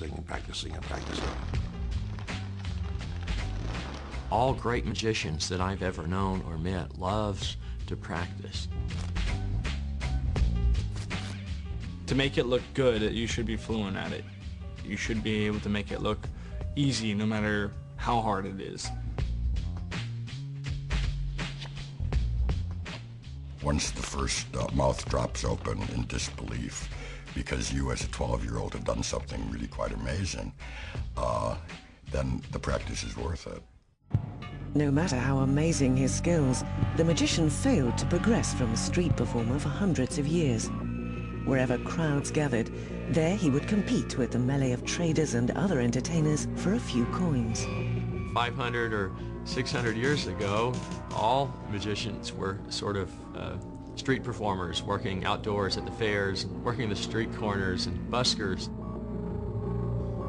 and practicing and practicing. All great magicians that I've ever known or met loves to practice. To make it look good, you should be fluent at it. You should be able to make it look easy no matter how hard it is. Once the first mouth drops open in disbelief, because you as a 12-year-old have done something really quite amazing, then the practice is worth it. No matter how amazing his skills, the magician failed to progress from a street performer for hundreds of years. Wherever crowds gathered, there he would compete with the melee of traders and other entertainers for a few coins. 500 or 600 years ago, all magicians were sort of street performers, working outdoors at the fairs, working the street corners and buskers.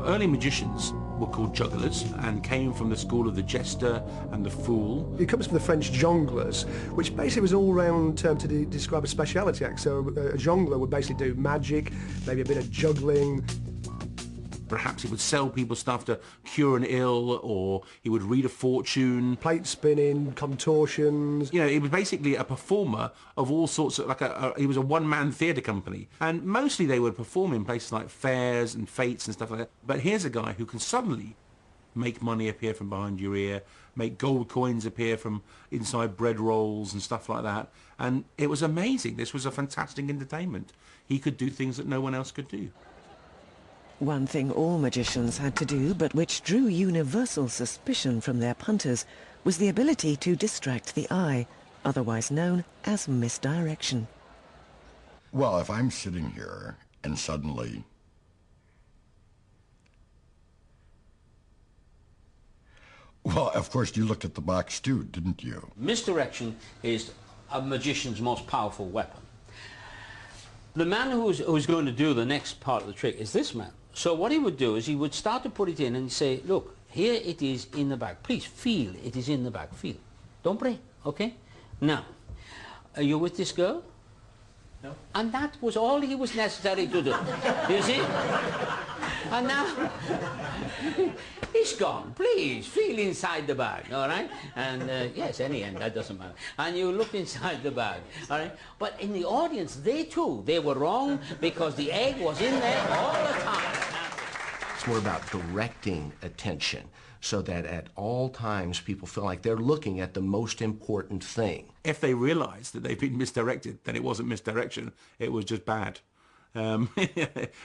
Early magicians were called jugglers and came from the school of the jester and the fool. It comes from the French jongleurs, which basically was an all-round term to describe a speciality act. So a jongler would basically do magic, maybe a bit of juggling. Perhaps he would sell people stuff to cure an ill, or he would read a fortune. Plate spinning, contortions. You know, he was basically a performer of all sorts of, he was a one-man theatre company. And mostly they would perform in places like fairs and fetes and stuff like that. But here's a guy who can suddenly make money appear from behind your ear, make gold coins appear from inside bread rolls and stuff like that. And it was amazing. This was a fantastic entertainment. He could do things that no one else could do. One thing all magicians had to do, but which drew universal suspicion from their punters, was the ability to distract the eye, otherwise known as misdirection. Well, if I'm sitting here and suddenly well, of course you looked at the box too, didn't you? Misdirection is a magician's most powerful weapon. The man who's going to do the next part of the trick is this man. So what he would do is he would start to put it in and say, look, here it is in the bag. Please feel it is in the bag. Feel. Don't break, okay? Now, are you with this girl? No. And that was all he was necessary to do. You see? And now, it's gone. Please, feel inside the bag, all right? And yes, any end, that doesn't matter. And you look inside the bag, all right? But in the audience, they were wrong because the egg was in there all the time. It's more about directing attention so that at all times people feel like they're looking at the most important thing. If they realise that they've been misdirected, then it wasn't misdirection, it was just bad.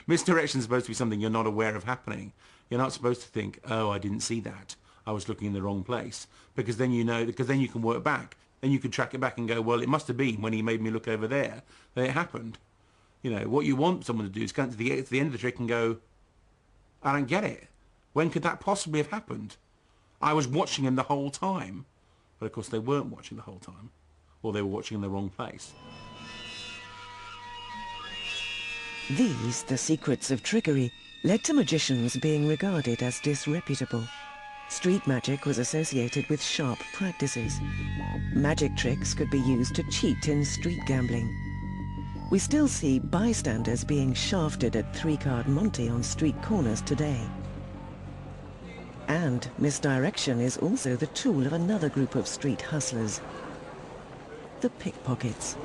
Misdirection is supposed to be something you're not aware of happening. You're not supposed to think, oh, I didn't see that. I was looking in the wrong place. Because then you know, because then you can work back. Then you can track it back and go, well, it must have been when he made me look over there that it happened. You know, what you want someone to do is come to the end of the trick and go, I don't get it. When could that possibly have happened? I was watching him the whole time. But of course they weren't watching the whole time. Or they were watching in the wrong place. These, the secrets of trickery, led to magicians being regarded as disreputable. Street magic was associated with sharp practices. Magic tricks could be used to cheat in street gambling. We still see bystanders being shafted at three-card Monte on street corners today. And misdirection is also the tool of another group of street hustlers, the pickpockets.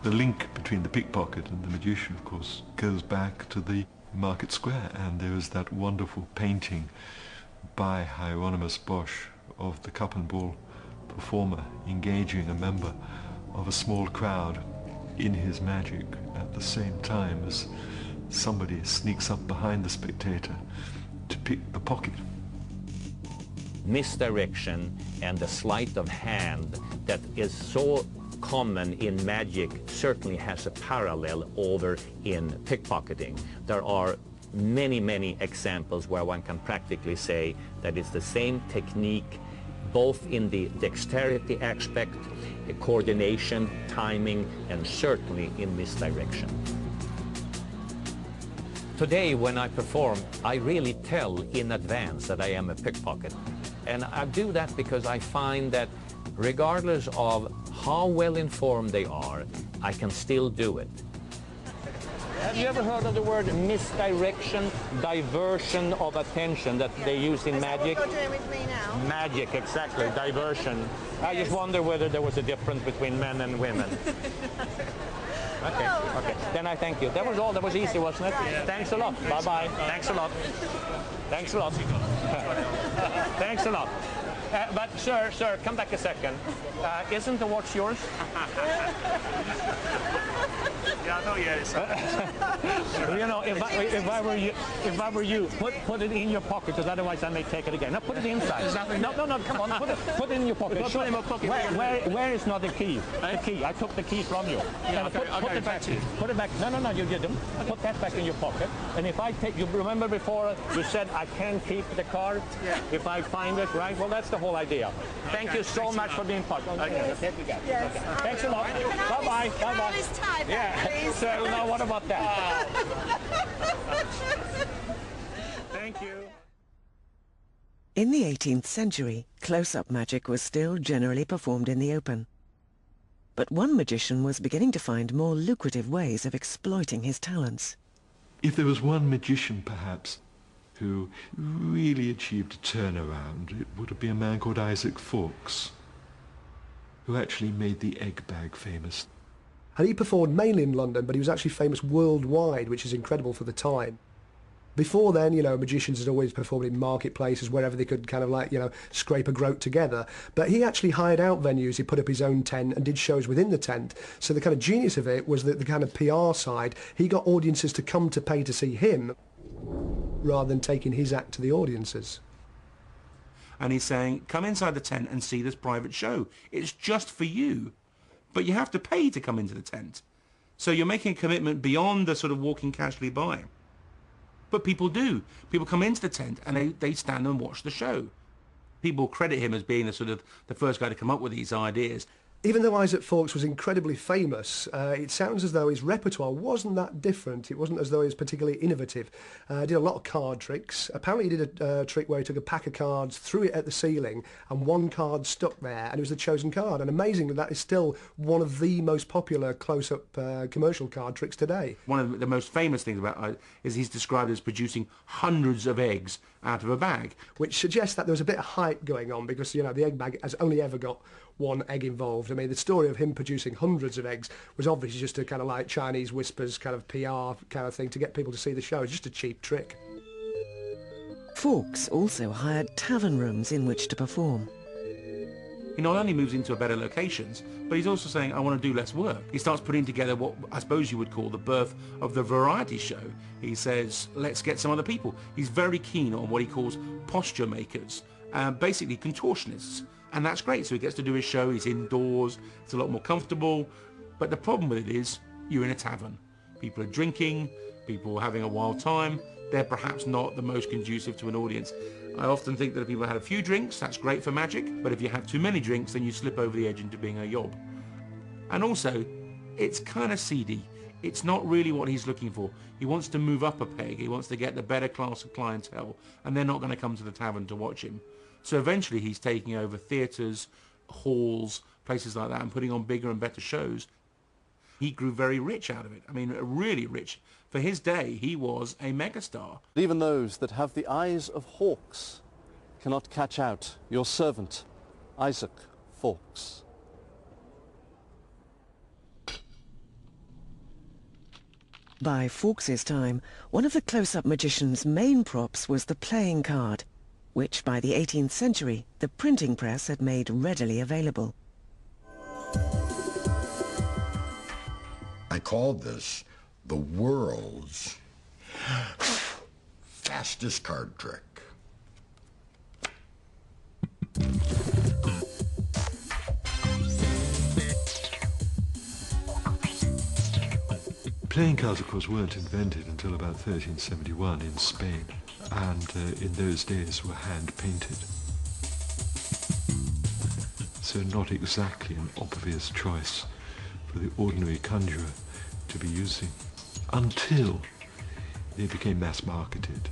The link between the pickpocket and the magician, of course, goes back to the Market Square, and there is that wonderful painting by Hieronymus Bosch of the cup and ball performer engaging a member of a small crowd in his magic at the same time as somebody sneaks up behind the spectator to pick the pocket. Misdirection and the sleight of hand that is so common in magic certainly has a parallel over in pickpocketing. There are many, many examples where one can practically say that it's the same technique, both in the dexterity aspect, the coordination, timing, and certainly in misdirection. Today, when I perform, I really tell in advance that I am a pickpocket. And I do that because I find that regardless of how well informed they are, I can still do it. Have you ever heard of the word misdirection, diversion of attention that they use in magic? What you're doing with me now? Magic, exactly, diversion. I just wonder whether there was a difference between men and women. Okay, okay. Then I thank you. That was all. That was easy, wasn't it? Yeah. Thanks a lot. Bye-bye. Thanks a lot. Thanks a lot. Thanks a lot. But sir, come back a second. Isn't the watch yours? Yeah, I know, yeah. You know, if I were you, put it in your pocket, because otherwise I may take it again. Now put it inside. No, come on, put it in your pocket. Put it in my pocket. Where is not the key? The key. I took the key from you. Yeah, put it back. Put it back. No, you didn't. Put that back in your pocket. And if I take, you remember before you said I can keep the card? Yeah. If I find it, right? Well, that's the whole idea. Thank you so much for being part. Okay. Yes. Thanks a lot. Bye-bye. Bye-bye. This time, Yeah. please. So now what about that? Thank you. In the 18th century, close-up magic was still generally performed in the open. But one magician was beginning to find more lucrative ways of exploiting his talents. If there was one magician, perhaps, who really achieved a turnaround, it would be a man called Isaac Fawkes, who actually made the egg bag famous. And he performed mainly in London, but he was actually famous worldwide, which is incredible for the time. Before then, you know, magicians had always performed in marketplaces, wherever they could kind of like, you know, scrape a groat together. But he actually hired out venues. He put up his own tent and did shows within the tent. So the kind of genius of it was that the kind of PR side, he got audiences to come to pay to see him rather than taking his act to the audiences. And he's saying, come inside the tent and see this private show. It's just for you. But you have to pay to come into the tent. So you're making a commitment beyond the sort of walking casually by. But people do. People come into the tent and they stand and watch the show. People credit him as being the first guy to come up with these ideas. Even though Isaac Fawkes was incredibly famous, it sounds as though his repertoire wasn't that different. It wasn't as though he was particularly innovative. He did a lot of card tricks. Apparently he did a trick where he took a pack of cards, threw it at the ceiling, and one card stuck there, and it was the chosen card. And amazingly, that is still one of the most popular close-up commercial card tricks today. One of the most famous things about is he's described as producing hundreds of eggs out of a bag. Which suggests that there was a bit of hype going on because, you know, the egg bag has only ever got one egg involved. I mean, the story of him producing hundreds of eggs was obviously just a kind of like Chinese whispers kind of PR kind of thing to get people to see the show. It's just a cheap trick. Fawkes also hired tavern rooms in which to perform. He not only moves into better locations, but he's also saying, I want to do less work. He starts putting together what I suppose you would call the birth of the variety show. He says, let's get some other people. He's very keen on what he calls posture makers, basically contortionists. And that's great. So he gets to do his show. He's indoors. It's a lot more comfortable. But the problem with it is you're in a tavern. People are drinking. People are having a wild time. They're perhaps not the most conducive to an audience. I often think that if people had a few drinks, that's great for magic. But if you have too many drinks, then you slip over the edge into being a yob. And also, it's kind of seedy. It's not really what he's looking for. He wants to move up a peg. He wants to get the better class of clientele. And they're not going to come to the tavern to watch him. So eventually he's taking over theatres, halls, places like that, and putting on bigger and better shows. He grew very rich out of it. I mean, really rich. For his day, he was a megastar. Even those that have the eyes of hawks cannot catch out your servant, Isaac Fawkes. By Fawkes's time, one of the close-up magician's main props was the playing card, which by the 18th century the printing press had made readily available. I called this the world's fastest card trick. Playing cards, of course, weren't invented until about 1371 in Spain, and in those days were hand-painted. So not exactly an obvious choice for the ordinary conjurer to be using, until they became mass-marketed.